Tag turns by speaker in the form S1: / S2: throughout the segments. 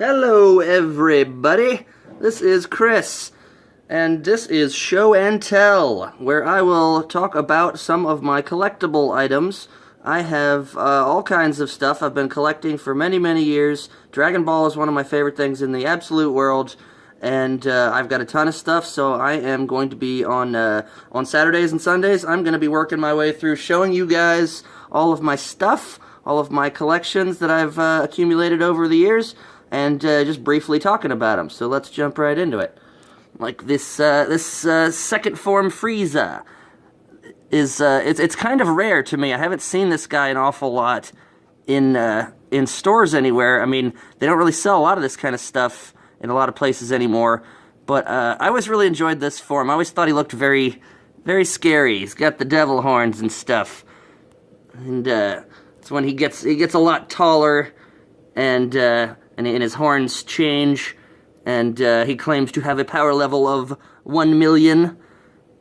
S1: Hello, everybody. This is Chris, and this is Show and Tell, where I will talk about some of my collectible items. I have all kinds of stuff I've been collecting for many, many years. Dragon Ball is one of my favorite things in the absolute world, and I've got a ton of stuff, so I am going to be on Saturdays and Sundays. I'm going to be working my way through showing you guys all of my stuff, all of my collections that I've accumulated over the years, and just briefly talking about them. So let's jump right into it. Like this second form Frieza is it's kind of rare to me. I haven't seen this guy an awful lot in stores anywhere. I mean, they don't really sell a lot of this kind of stuff in a lot of places anymore. But I always really enjoyed this form. I always thought he looked very, very scary. He's got the devil horns and stuff, and it's when he gets a lot taller, and his horns change, and he claims to have a power level of 1 million.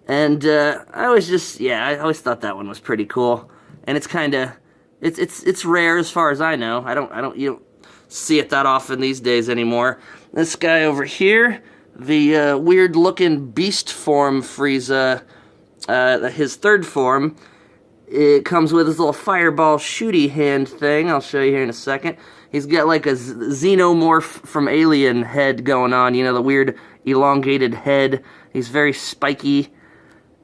S1: And I always thought that one was pretty cool. And it's kind of it's rare as far as I know. You don't see it that often these days anymore. This guy over here, the weird looking beast form Frieza, his third form, it comes with his little fireball shooty hand thing. I'll show you here in a second. He's got like a xenomorph from Alien head going on, you know, the weird elongated head. He's very spiky,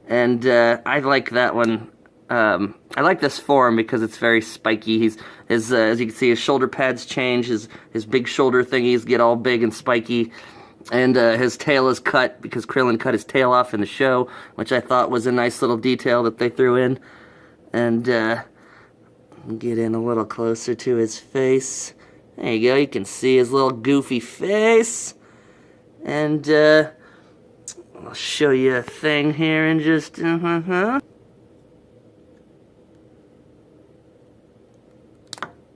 S1: and I like that one. I like this form because it's very spiky. As you can see, his shoulder pads change, his big shoulder thingies get all big and spiky, and his tail is cut because Krillin cut his tail off in the show, which I thought was a nice little detail that they threw in. And get in a little closer to his face. There you go, you can see his little goofy face. And I'll show you a thing here in just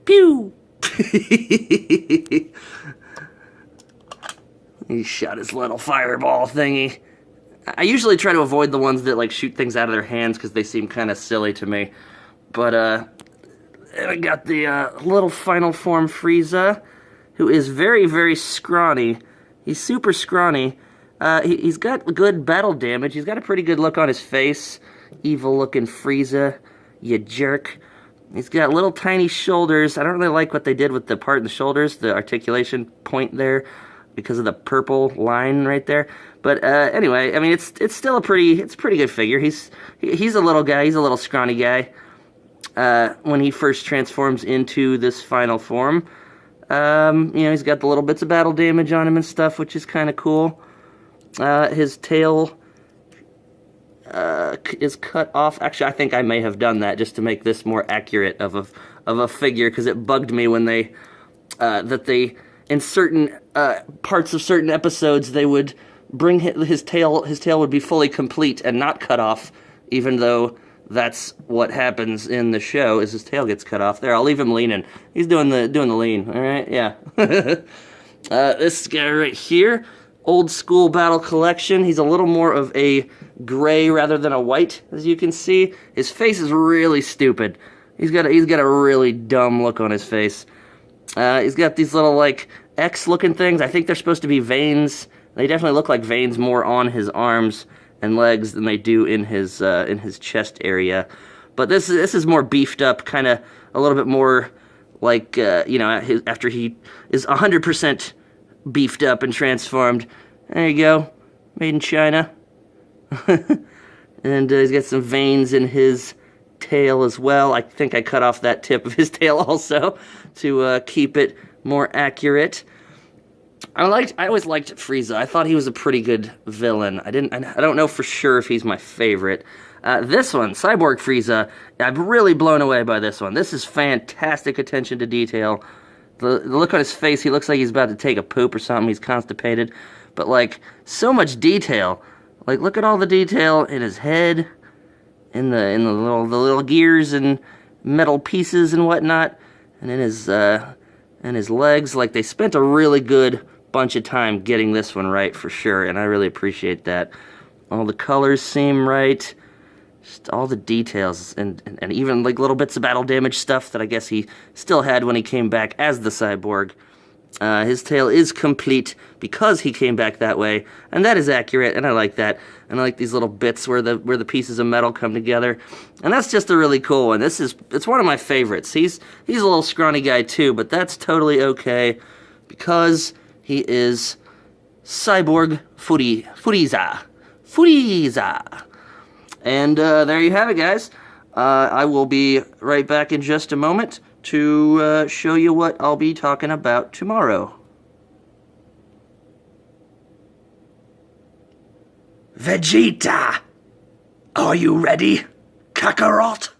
S1: Pew! He shot his little fireball thingy. I usually try to avoid the ones that like shoot things out of their hands because they seem kind of silly to me. But I got the little final form Frieza, who is very, very scrawny. He's super scrawny. He's got good battle damage. He's got a pretty good look on his face. Evil looking Frieza, you jerk. He's got little tiny shoulders. I don't really like what they did with the part in the shoulders, the articulation point there, because of the purple line right there. But anyway, I mean, it's still a pretty good figure. He's a little guy. He's a little scrawny guy. When he first transforms into this final form, you know, he's got the little bits of battle damage on him and stuff, which is kind of cool. His tail is cut off. Actually, I think I may have done that just to make this more accurate of a figure, because it bugged me when they in certain parts of certain episodes they would bring his tail would be fully complete and not cut off, even though that's what happens in the show, is his tail gets cut off. There, I'll leave him leaning. He's doing the lean, all right? Yeah. This guy right here, old school battle collection. He's a little more of a gray rather than a white, as you can see. His face is really stupid. He's got a really dumb look on his face. He's got these little like X-looking things. I think they're supposed to be veins. They definitely look like veins more on his arms and legs than they do in his chest area. But this is more beefed up, kind of a little bit more like you know, after he is 100% beefed up and transformed. There you go, made in China. And he's got some veins in his tail as well. I think I cut off that tip of his tail also to keep it more accurate. I always liked Frieza. I thought he was a pretty good villain. I don't know for sure if he's my favorite. This one, Cyborg Frieza, I'm really blown away by this one. This is fantastic attention to detail. The look on his face, he looks like he's about to take a poop or something. He's constipated. But like, so much detail. Like, look at all the detail in his head, in the little gears and metal pieces and whatnot, and in his legs. Like, they spent a really good bunch of time getting this one right for sure, and I really appreciate that. All the colors seem right, just all the details, and even like little bits of battle damage stuff that I guess he still had when he came back as the Cyborg. His tail is complete because he came back that way, and that is accurate, and I like that. And I like these little bits where the pieces of metal come together, and that's just a really cool one. It's one of my favorites. He's a little scrawny guy too, but that's totally okay because he is Cyborg Frieza. And there you have it, guys. I will be right back in just a moment to show you what I'll be talking about tomorrow. Vegeta! Are you ready, Kakarot?